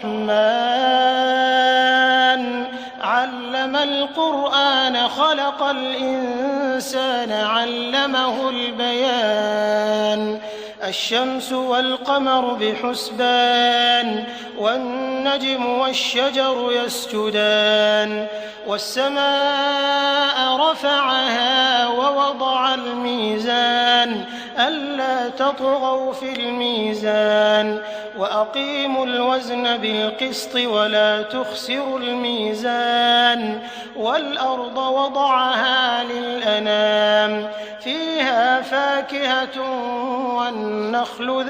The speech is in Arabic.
الرحمن علم القرآن خلق الإنسان علمه البيان الشمس والقمر بحسبان والنجم والشجر يسجدان والسماء رفعها ووضع الميزان ألا تطغوا في الميزان وأقيموا الوزن بالقسط ولا تخسروا الميزان والأرض وضعها للأنام فيها فاكهة والنخل